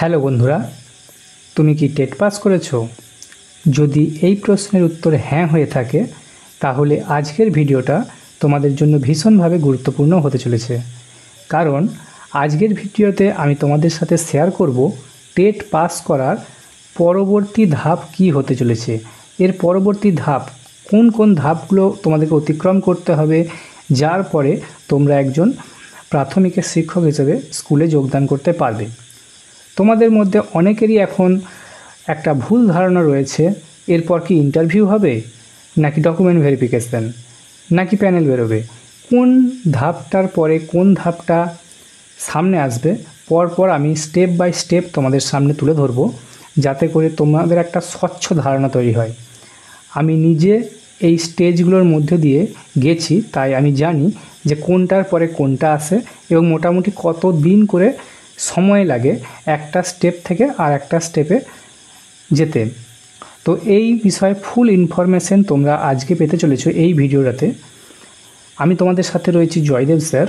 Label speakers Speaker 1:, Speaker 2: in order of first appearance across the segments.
Speaker 1: Hello বন্ধুরা, তুমি কি টেট পাস করেছো? যদি এই প্রশ্নের উত্তর হ্যাঁ হয়ে থাকে তাহলে আজকের ভিডিওটা তোমাদের জন্য ভীষণভাবে গুরুত্বপূর্ণ হতে চলেছে। কারণ আজকের ভিডিওতে আমি তোমাদের সাথে শেয়ার করব টেট পাস করার পরবর্তী ধাপ কি হতে চলেছে। এর পরবর্তী ধাপ কোন কোন ধাপগুলো তোমাদেরকে অতিক্রম করতে হবে, যার পরে তোমরা একজন প্রাথমিকের শিক্ষক হিসেবে স্কুলে যোগদান করতে পারবে। তোমাদের মধ্যে অনেকেরই এখন একটা ভুল ধারণা রয়েছে, এরপর কি ইন্টারভিউ হবে, নাকি ডকুমেন্ট ভেরিফিকেশন, নাকি প্যানেল বেরোবে, কোন ধাপটার পরে কোন ধাপটা সামনে আসবে। পরপর আমি স্টেপ বাই স্টেপ তোমাদের সামনে তুলে ধরবো, যাতে করে তোমাদের একটা স্বচ্ছ ধারণা তৈরি হয়। আমি নিজে এই স্টেজগুলোর মধ্যে দিয়ে গেছি, তাই আমি জানি যে কোনটার পরে কোনটা আসে এবং মোটামুটি কত দিন করে সময় লাগে একটা স্টেপ থেকে আর একটা স্টেপে যেতে। তো এই বিষয়ে ফুল ইনফরমেশন তোমরা আজকে পেতে চলেছো এই ভিডিওটাতে। আমি তোমাদের সাথে রয়েছি Joydev sir,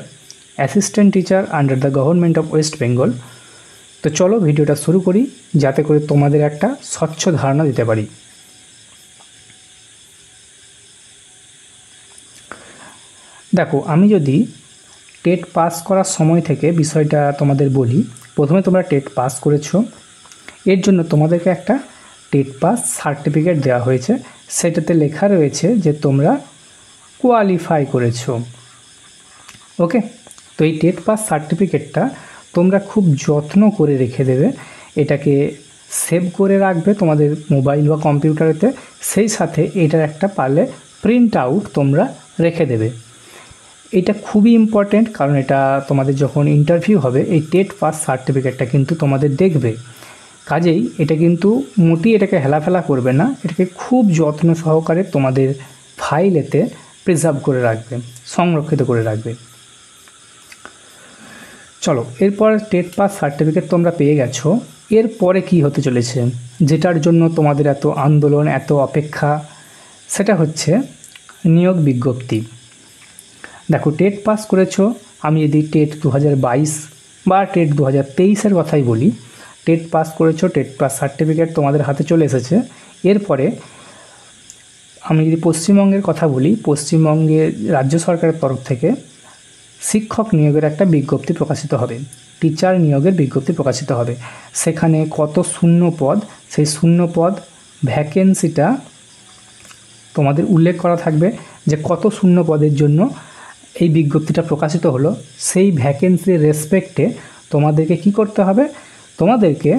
Speaker 1: assistant teacher under the government of West Bengal. তো চলো ভিডিওটা শুরু করি, যাতে করে তোমাদের একটা স্বচ্ছ ধারণা দিতে পারি। দেখো, আমি যদি টেট পাস করার সময় থেকে বিষয়টা তোমাদের বলি। প্রথমে তোমরা টেট পাস করেছো, এর জন্য তোমাদেরকে একটা টেট পাস সার্টিফিকেট দেওয়া হয়েছে। সেটাতে লেখা রয়েছে যে তোমরা কোয়ালিফাই করেছো। ওকে, তো এই টেট পাস সার্টিফিকেটটা তোমরা খুব যত্ন করে রেখে দেবে, এটাকে সেভ করে রাখবে তোমাদের মোবাইল বা কম্পিউটারেতে। সেই সাথে এটার একটা পারলে প্রিন্ট আউট তোমরা রেখে দেবে। এটা খুবই ইম্পর্ট্যান্ট, কারণ এটা তোমাদের যখন ইন্টারভিউ হবে এই টেট পাস সার্টিফিকেটটা কিন্তু তোমাদের দেখবে। কাজেই এটা কিন্তু মোটেই এটাকে হেলাফেলা করবে না, এটাকে খুব যত্ন সহকারে তোমাদের ফাইলেতে প্রিজার্ভ করে রাখবে, সংরক্ষিত করে রাখবে। চলো, এরপর টেট পাস সার্টিফিকেট তোমরা পেয়ে গেছো। এরপরে কি হতে চলেছে, যেটার জন্য তোমাদের এত আন্দোলন, এত অপেক্ষা, সেটা হচ্ছে নিয়োগ বিজ্ঞপ্তি। দেখো, টেট পাস করেছো, আমি যদি টেট 2022 বা টেট 2023-এর কথাই বলি, টেট পাস করেছো, টেট পাস সার্টিফিকেট তোমাদের হাতে চলে এসেছে। এরপরে আমি যদি পশ্চিমবঙ্গের কথা বলি, পশ্চিমবঙ্গের রাজ্য সরকারের তরফ থেকে শিক্ষক নিয়োগের একটা বিজ্ঞপ্তি প্রকাশিত হবে, টিচার নিয়োগের বিজ্ঞপ্তি প্রকাশিত হবে। সেখানে কত শূন্য পদ, সেই শূন্য পদ ভ্যাকেন্সিটা তোমাদের উল্লেখ করা থাকবে, যে কত শূন্য পদের জন্য এই বিজ্ঞপ্তিটা প্রকাশিত হলো। সেই ভ্যাকেন্সির রেসপেক্টে তোমাদেরকে কি করতে হবে, তোমাদেরকে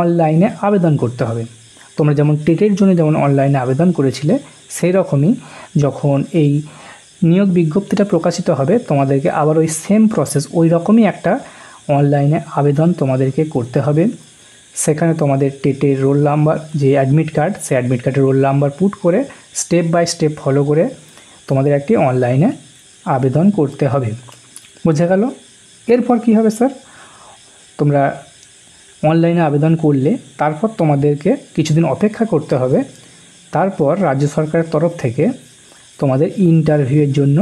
Speaker 1: অনলাইনে আবেদন করতে হবে। তোমরা যেমন টেটের জন্য যেমন অনলাইনে আবেদন করেছিলে, সেই রকমই যখন এই নিয়োগ বিজ্ঞপ্তিটা প্রকাশিত হবে তোমাদেরকে আবার ওই সেম প্রসেস, ওই রকমই একটা অনলাইনে আবেদন তোমাদেরকে করতে হবে। সেখানে তোমাদের টেটের রোল নাম্বার, যে অ্যাডমিট কার্ড, সেই অ্যাডমিট কার্ডের রোল নাম্বার পুট করে স্টেপ বাই স্টেপ ফলো করে তোমাদের একটি অনলাইনে আবেদন করতে হবে। বোঝা গেল? এরপর কি হবে স্যার, তোমরা অনলাইনে আবেদন করলে তারপর তোমাদেরকে কিছুদিন অপেক্ষা করতে হবে। তারপর রাজ্য সরকারের তরফ থেকে তোমাদের ইন্টারভিউয়ের জন্য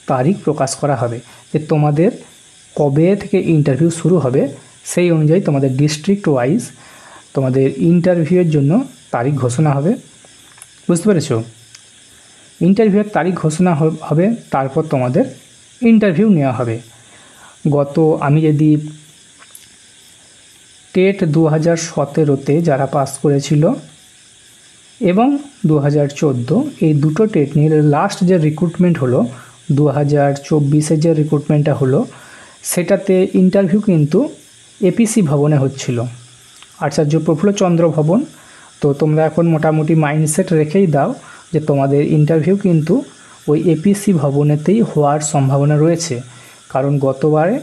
Speaker 1: তারিখ প্রকাশ করা হবে, যে তোমাদের কবে থেকে ইন্টারভিউ শুরু হবে। সেই অনুযায়ী তোমাদের ডিস্ট্রিক্ট ওয়াইজ তোমাদের ইন্টারভিউয়ের জন্য তারিখ ঘোষণা হবে। বুঝতে পেরেছো? ইন্টারভিউয়ের তারিখ ঘোষণা হবে, তারপর তোমাদের ইন্টারভিউ নেওয়া হবে। আমি যদি টেট 2017-তে যারা পাস করেছিল এবং 2014, এই দুটো টেট নিয়ে লাস্ট যে রিক্রুটমেন্ট হলো 2024-এর যে রিক্রুটমেন্টটা হলো, সেটাতে ইন্টারভিউ কিন্তু এপিসি ভবনে হচ্ছিল, আচার্য প্রফুল্লচন্দ্র ভবন। তো তোমরা এখন মোটামুটি মাইন্ডসেট রেখেই দাও যে তোমাদের ইন্টারভিউ কিন্তু ওই এপিসি ভবনেতেই হওয়ার সম্ভাবনা রয়েছে, কারণ গতবারে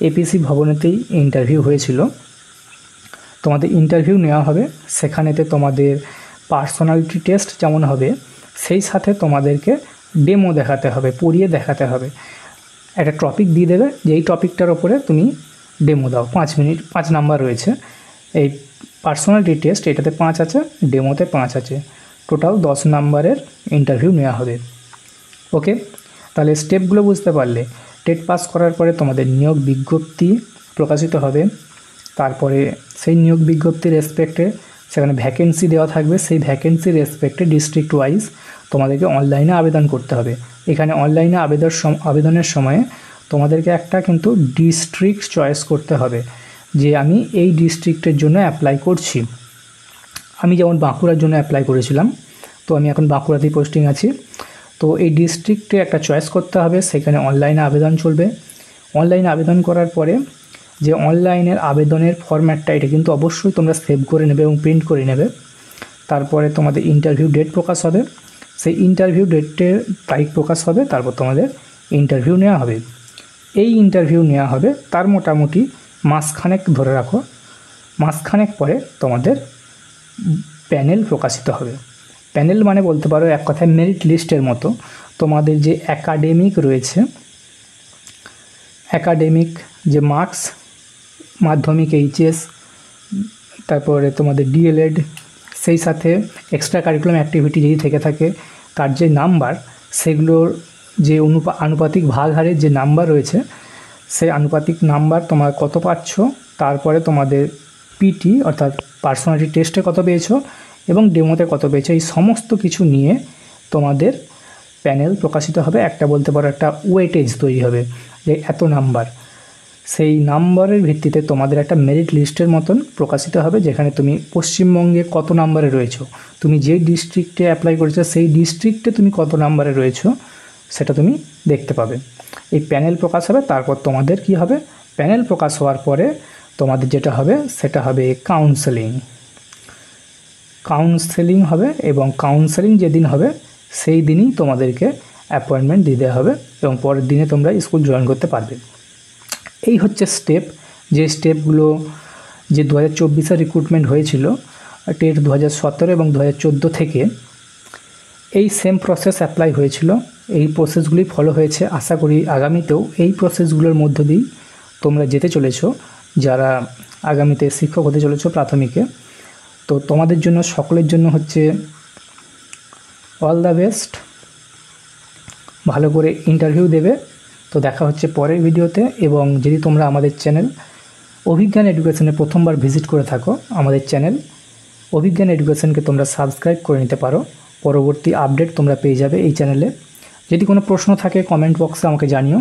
Speaker 1: এপিসি ভবনেতেই ইন্টারভিউ হয়েছিল। তোমাদের ইন্টারভিউ নেওয়া হবে, সেখানেতে তোমাদের পার্সোনালিটি টেস্ট যেমন হবে, সেই সাথে তোমাদেরকে ডেমো দেখাতে হবে, পড়িয়ে দেখাতে হবে। একটা টপিক দিয়ে দেবে, যে এই টপিকটার ওপরে তুমি ডেমো দাও, 5 মিনিট, 5 নাম্বার রয়েছে। এই পার্সোনালিটি টেস্ট এটাতে 5 আছে, ডেমোতে 5 আছে, টোটাল 10 নাম্বারের ইন্টারভিউ নেওয়া হবে। ওকে, তাহলে স্টেপগুলো বুঝতে পারলে। টেট পাস করার পরে তোমাদের নিয়োগ বিজ্ঞপ্তি প্রকাশিত হবে, তারপরে সেই নিয়োগ বিজ্ঞপ্তির রেসপেক্টে সেখানে ভ্যাকেন্সি দেওয়া থাকবে, সেই ভ্যাকেন্সির রেসপেক্টে ডিস্ট্রিক্ট ওয়াইজ তোমাদেরকে অনলাইনে আবেদন করতে হবে। এখানে অনলাইনে আবেদনের সময়ে তোমাদেরকে একটা কিন্তু ডিস্ট্রিক্ট চয়েস করতে হবে যে আমি এই ডিস্ট্রিক্টের জন্য অ্যাপ্লাই করছি। আমি যেমন বাঁকুড়ার জন্য অ্যাপ্লাই করেছিলাম, তো আমি এখন বাঁকুড়াতেই পোস্টিং আছি। তো এই ডিস্ট্রিক্টে একটা চয়েস করতে হবে, সেখানে অনলাইনে আবেদন চলবে। অনলাইনে আবেদন করার পরে যে অনলাইনের আবেদনের ফরম্যাটটা এটা কিন্তু অবশ্যই তোমরা সেভ করে নেবে এবং প্রিন্ট করে নেবে। তারপরে তোমাদের ইন্টারভিউ ডেট প্রকাশ হবে, সেই ইন্টারভিউ ডেটের তারিখ প্রকাশ হবে, তারপর তোমাদের ইন্টারভিউ নেওয়া হবে। এই ইন্টারভিউ নেওয়া হবে তার মোটামুটি মাসখানেক ধরে রাখো, মাসখানেক পরে তোমাদের প্যানেল প্রকাশিত হবে। প্যানেল মানে বলতে পারো এক কথায় মেরিট লিস্টের মতো। তোমাদের যে একাডেমিক রয়েছে, একাডেমিক যে মার্কস, মাধ্যমিক, এইচএস, তারপরে তোমাদের ডিএলএড, সেই সাথে এক্সট্রা কারিকুলাম অ্যাক্টিভিটি যদি থেকে থাকে তার যে নাম্বার, সেগুলোর যে আনুপাতিক ভাগ হারের যে নাম্বার রয়েছে, সেই আনুপাতিক নাম্বার তোমরা কত পাচ্ছ, তারপরে তোমাদের পিটি অর্থাৎ পার্সোনালিটি টেস্টে কত পেয়েছো এবং ডেমোতে কত পেয়েছো, এই সমস্ত কিছু নিয়ে তোমাদের প্যানেল প্রকাশিত হবে। একটা বলতে পারো একটা ওয়েটেজ তৈরি হবে যে এত নাম্বার, সেই নাম্বারের ভিত্তিতে তোমাদের একটা মেরিট লিস্টের মতন প্রকাশিত হবে, যেখানে তুমি পশ্চিমবঙ্গে কত নাম্বারে রয়েছো, তুমি যে ডিস্ট্রিক্টে অ্যাপ্লাই করেছো সেই ডিস্ট্রিক্টে তুমি কত নাম্বারে রয়েছো সেটা তুমি দেখতে পাবে। এই প্যানেল প্রকাশ হবে, তারপর তোমাদের কি হবে, প্যানেল প্রকাশ হওয়ার পরে তোমাদের যেটা হবে সেটা হবে কাউন্সেলিং হবে, এবং কাউন্সেলিং যেদিন হবে সেই দিনই তোমাদেরকে অ্যাপয়েন্টমেন্ট দিয়ে দেওয়া হবে এবং পরের দিনে তোমরা স্কুল জয়েন করতে পারবে। এই হচ্ছে স্টেপ, যে স্টেপগুলো যে 2024-এর রিক্রুটমেন্ট হয়েছিল টেট 2017 এবং 2014 থেকে, এই সেম প্রসেস অ্যাপ্লাই হয়েছিল, এই প্রসেসগুলি ফলো হয়েছে। আশা করি আগামীতেও এই প্রসেসগুলোর মধ্য দিয়েই তোমরা যেতে চলেছো, যারা আগামীতে শিক্ষক হতে চলেছো প্রাথমিকে। তো তোমাদের জন্য, সকলের জন্য হচ্ছে অল দ্য বেস্ট, ভালো করে ইন্টারভিউ দেবে। তো দেখা হচ্ছে পরের ভিডিওতে। এবং যদি তোমরা আমাদের চ্যানেল অভিজ্ঞান এডুকেশনে প্রথমবার ভিজিট করে থাকো, আমাদের চ্যানেল অভিজ্ঞান এডুকেশনকে তোমরা সাবস্ক্রাইব করে নিতে পারো, পরবর্তী আপডেট তোমরা পেয়ে যাবে এই চ্যানেলে। যদি কোনো প্রশ্ন থাকে কমেন্ট বক্সে আমাকে জানিও,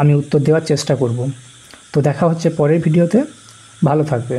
Speaker 1: আমি উত্তর দেওয়ার চেষ্টা করব। তো দেখা হচ্ছে পরের ভিডিওতে, ভালো থাকবে।